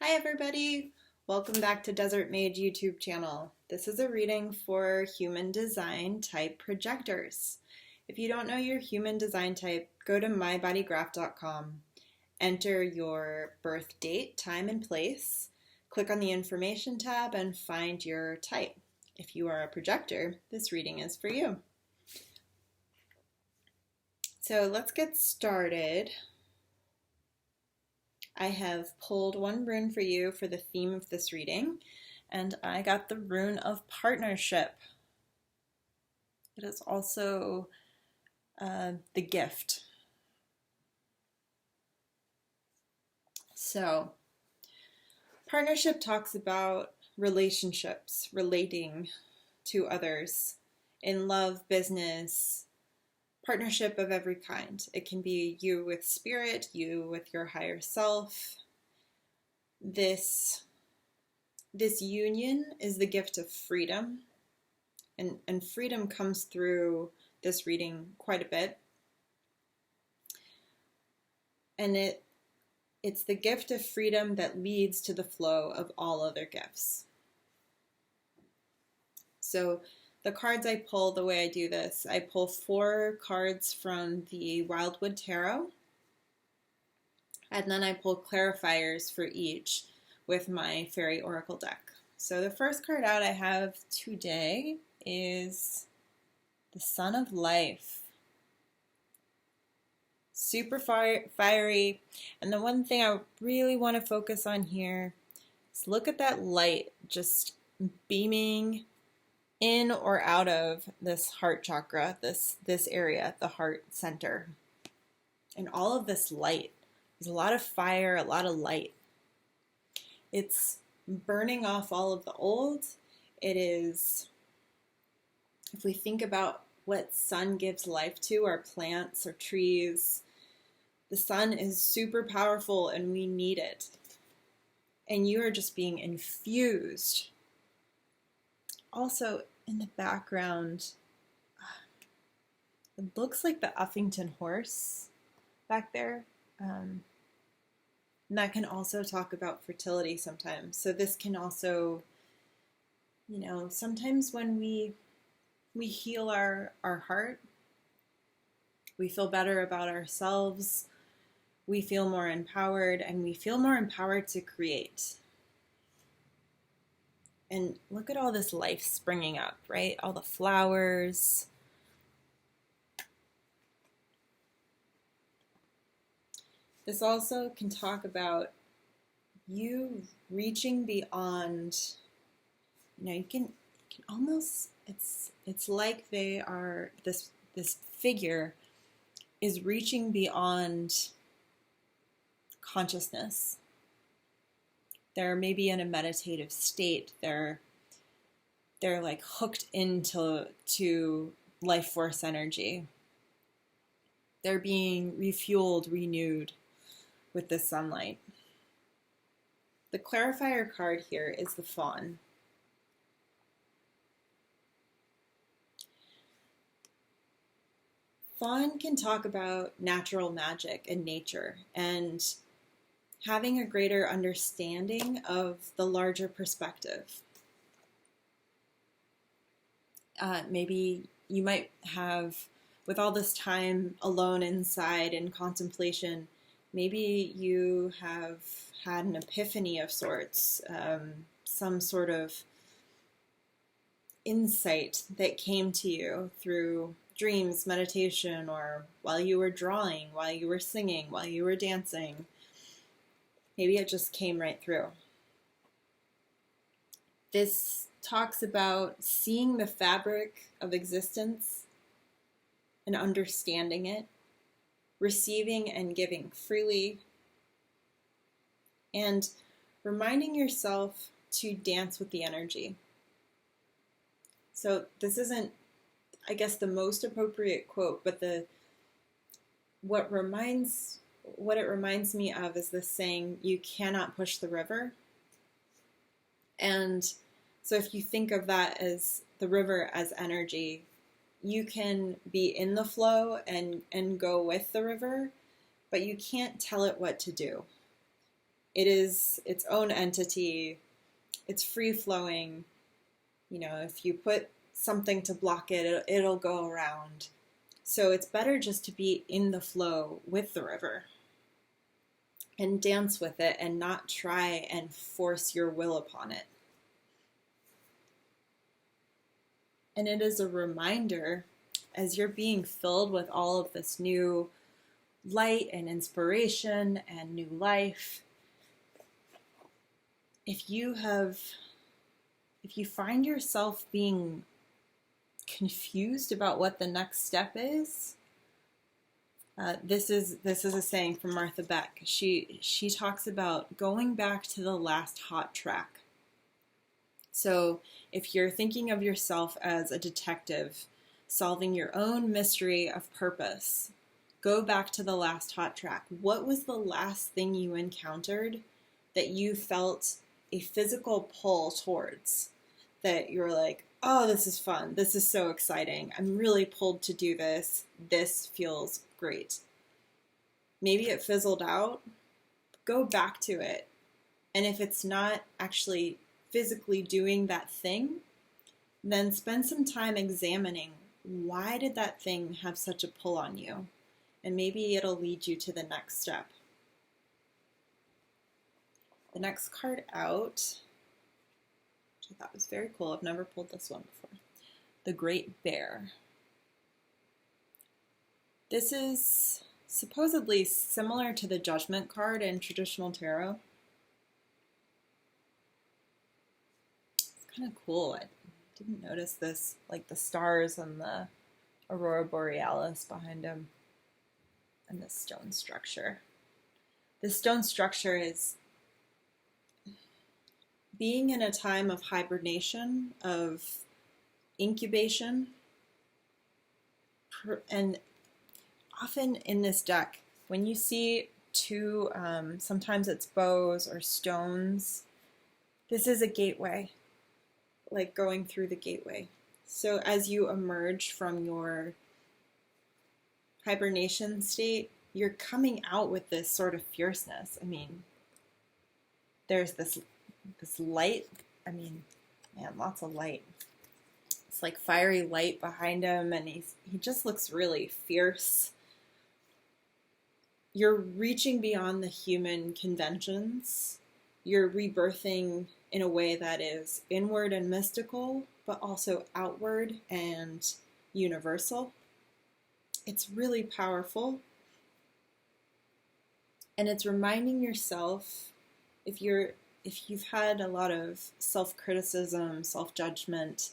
Hi everybody! Welcome back to Desert Mage YouTube channel. This is a reading for human design type projectors. If you don't know your human design type, go to mybodygraph.com, enter your birth date, time, and place, click on the information tab, and find your type. If you are a projector, this reading is for you. So let's get started. I have pulled one rune for you for the theme of this reading, and I got the rune of partnership. It is also the gift. So, partnership talks about relationships, relating to others in love, business, partnership of every kind. It can be you with spirit, you with your higher self. This union is the gift of freedom, and freedom comes through this reading quite a bit. And it's the gift of freedom that leads to the flow of all other gifts. So the cards I pull, the way I do this, I pull 4 cards from the Wildwood Tarot, and then I pull clarifiers for each with my Faery Oracle deck. So the first card out I have today is the Sun of Life. Super fiery, and the one thing I really want to focus on here is look at that light just beaming in or out of this heart chakra, this area, the heart center. And all of this light, there's a lot of fire, a lot of light. It's burning off all of the old. It is, if we think about what sun gives life to, our plants or trees, the sun is super powerful and we need it. And you are just being infused. Also, in the background, it looks like the Uffington horse back there. And that can also talk about fertility sometimes. So this can also, sometimes when we heal our heart, we feel better about ourselves, we feel more empowered, and we feel more empowered to create. And look at all this life springing up, right? All the flowers. This also can talk about you reaching beyond, you can almost, it's like they are, this figure is reaching beyond consciousness. They're maybe in a meditative state. They're like hooked into life force energy. They're being refueled, renewed with the sunlight. The clarifier card here is the fawn. Fawn can talk about natural magic and nature and having a greater understanding of the larger perspective. Maybe you might have, with all this time alone inside in contemplation, maybe you have had an epiphany of sorts, some sort of insight that came to you through dreams, meditation, or while you were drawing, while you were singing, while you were dancing. Maybe it just came right through. This talks about seeing the fabric of existence and understanding it, receiving and giving freely, and reminding yourself to dance with the energy. So this isn't, I guess, the most appropriate quote, but what it reminds me of is this saying, you cannot push the river. And so if you think of that as the river as energy, you can be in the flow and go with the river, but you can't tell it what to do. It is its own entity. It's free flowing. You know, if you put something to block it, it'll go around. So it's better just to be in the flow with the river and dance with it and not try and force your will upon it. And it is a reminder, as you're being filled with all of this new light and inspiration and new life, if you find yourself being confused about what the next step is, this is a saying from Martha Beck. She talks about going back to the last hot track. So if you're thinking of yourself as a detective solving your own mystery of purpose, go back to the last hot track. What was the last thing you encountered that you felt a physical pull towards? That you're like, oh, this is fun. This is so exciting. I'm really pulled to do this. This feels great. Maybe it fizzled out. Go back to it. And if it's not actually physically doing that thing, then spend some time examining, why did that thing have such a pull on you? And maybe it'll lead you to the next step. The next card out, which I thought was very cool. I've never pulled this one before. The Great Bear. This is supposedly similar to the Judgment card in traditional tarot. It's kind of cool. I didn't notice this, like the stars and the Aurora Borealis behind him, and the stone structure. This stone structure is being in a time of hibernation, of incubation, and often in this deck, when you see two, sometimes it's bows or stones, this is a gateway, like going through the gateway. So as you emerge from your hibernation state, you're coming out with this sort of fierceness. I mean, there's this light. I mean, man, lots of light. It's like fiery light behind him, and he just looks really fierce. You're reaching beyond the human conventions. You're rebirthing in a way that is inward and mystical, but also outward and universal. It's really powerful. And it's reminding yourself, if you've had a lot of self-criticism, self-judgment,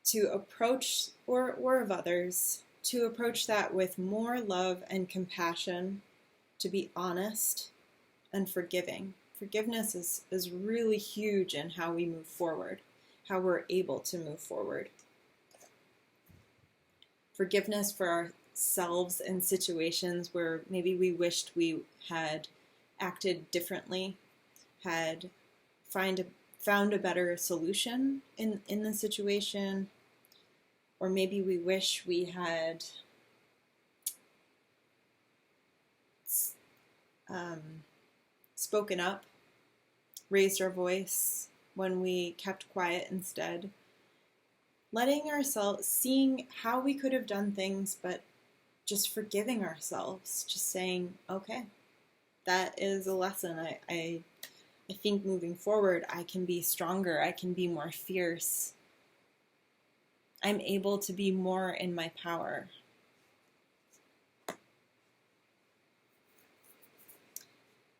to approach, or of others, to approach that with more love and compassion, to be honest and forgiving. Forgiveness is really huge in how we move forward, how we're able to move forward. Forgiveness for ourselves in situations where maybe we wished we had acted differently, had found a better solution in the situation, or maybe we wish we had spoken up, raised our voice when we kept quiet instead. Letting ourselves, seeing how we could have done things, but just forgiving ourselves, just saying, okay, that is a lesson. I think moving forward, I can be stronger, I can be more fierce. I'm able to be more in my power.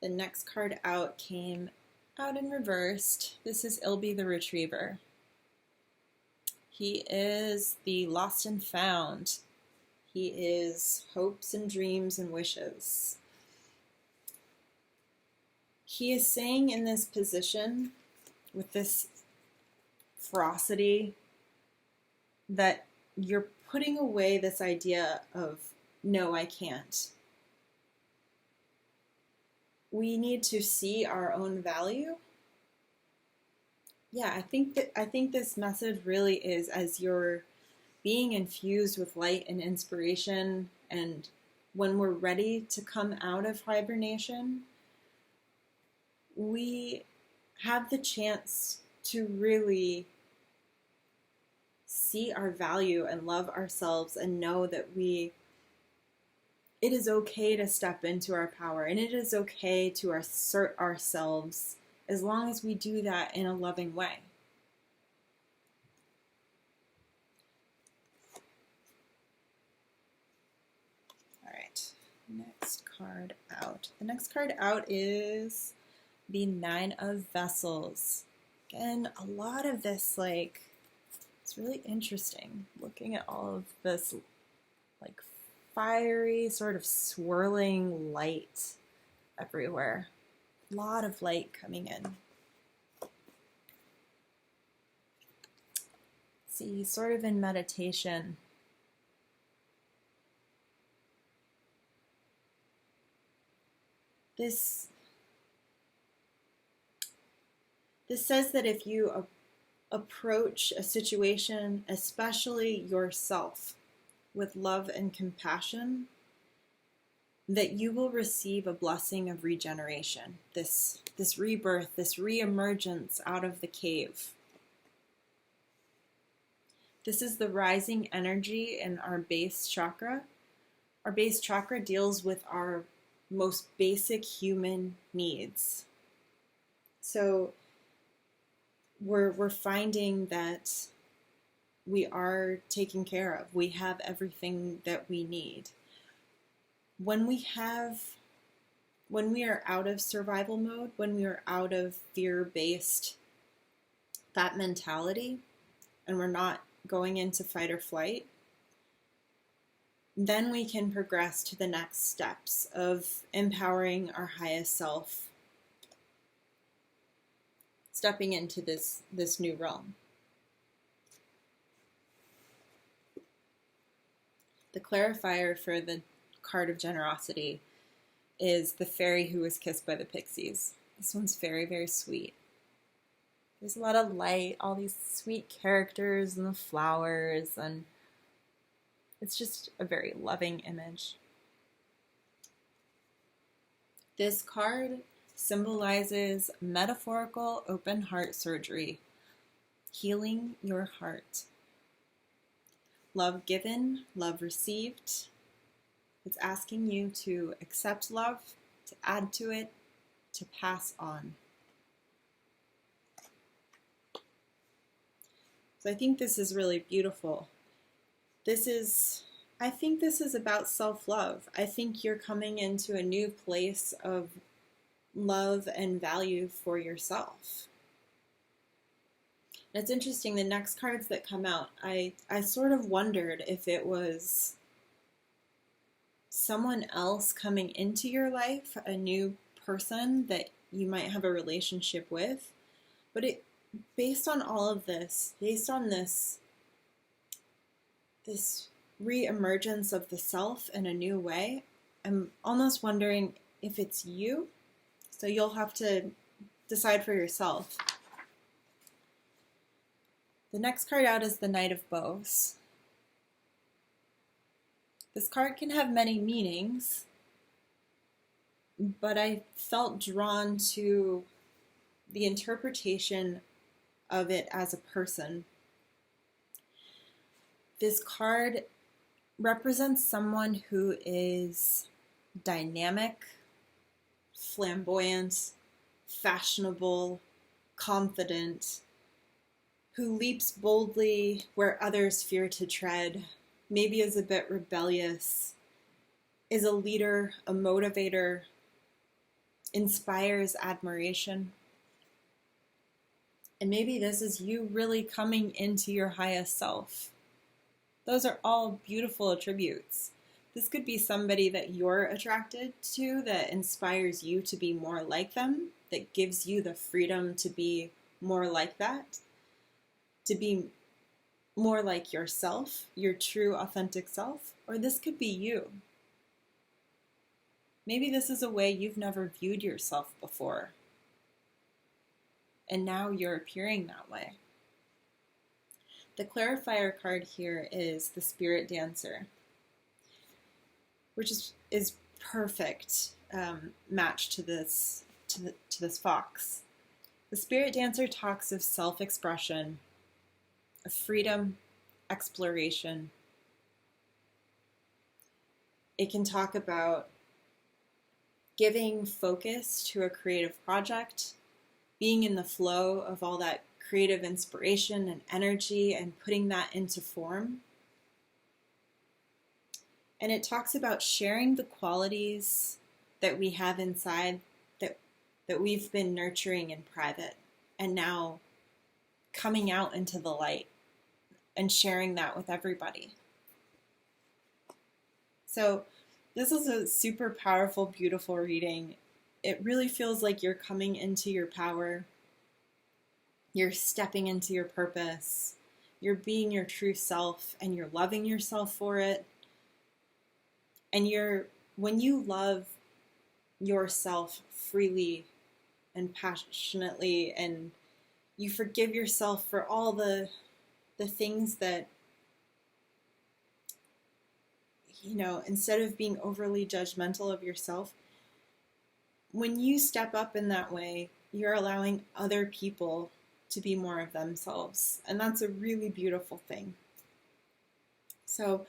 The next card out came out in reversed. This is Ilby the Retriever. He is the lost and found. He is hopes and dreams and wishes. He is saying in this position, with this ferocity, that you're putting away this idea of, no, I can't. We need to see our own value. Yeah, I think this message really is, as you're being infused with light and inspiration, and when we're ready to come out of hibernation, we have the chance to really see our value and love ourselves and know that it is okay to step into our power, and it is okay to assert ourselves as long as we do that in a loving way. All right, next card out. The next card out is the Nine of Vessels. Again, a lot of this, like, it's really interesting looking at all of this, like, fiery, sort of swirling light everywhere. A lot of light coming in. See, sort of in meditation. This says that if you approach a situation, especially yourself, with love and compassion, that you will receive a blessing of regeneration, this rebirth, this reemergence out of the cave. This is the rising energy in our base chakra. Our base chakra deals with our most basic human needs. So we're finding that we are taken care of. We have everything that we need. When we are out of survival mode, when we are out of fear-based, that mentality, and we're not going into fight or flight, then we can progress to the next steps of empowering our highest self, stepping into this new realm. The clarifier for the card of generosity is the fairy who was kissed by the pixies. This one's very, very sweet. There's a lot of light, all these sweet characters and the flowers, and it's just a very loving image. This card symbolizes metaphorical open heart surgery, healing your heart. Love given, love received. It's asking you to accept love, to add to it, to pass on. So I think this is really beautiful. I think this is about self-love. I think you're coming into a new place of love and value for yourself. And it's interesting, the next cards that come out, I sort of wondered if it was someone else coming into your life, a new person that you might have a relationship with. But based on all of this, based on this re-emergence of the self in a new way, I'm almost wondering if it's you. So you'll have to decide for yourself. The next card out is the Knight of Bows. This card can have many meanings, but I felt drawn to the interpretation of it as a person. This card represents someone who is dynamic, flamboyant, fashionable, confident, who leaps boldly where others fear to tread, maybe is a bit rebellious, is a leader, a motivator, inspires admiration. And maybe this is you really coming into your highest self. Those are all beautiful attributes. This could be somebody that you're attracted to that inspires you to be more like them, that gives you the freedom to be more like that, to be more like yourself, your true authentic self. Or this could be you. Maybe this is a way you've never viewed yourself before, and now you're appearing that way. The clarifier card here is the Spirit Dancer, which is perfect match to to this fox. The spirit dancer talks of self-expression, of freedom, exploration. It can talk about giving focus to a creative project, being in the flow of all that creative inspiration and energy and putting that into form. And it talks about sharing the qualities that we have inside that we've been nurturing in private and now coming out into the light and sharing that with everybody. So this is a super powerful, beautiful reading. It really feels like you're coming into your power. You're stepping into your purpose. You're being your true self and you're loving yourself for it. And when you love yourself freely and passionately, and you forgive yourself for all the things that, instead of being overly judgmental of yourself, when you step up in that way, you're allowing other people to be more of themselves. And that's a really beautiful thing. So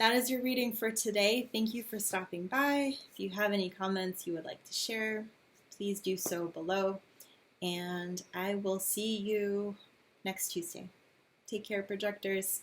that is your reading for today. Thank you for stopping by. If you have any comments you would like to share, please do so below. And I will see you next Tuesday. Take care, projectors.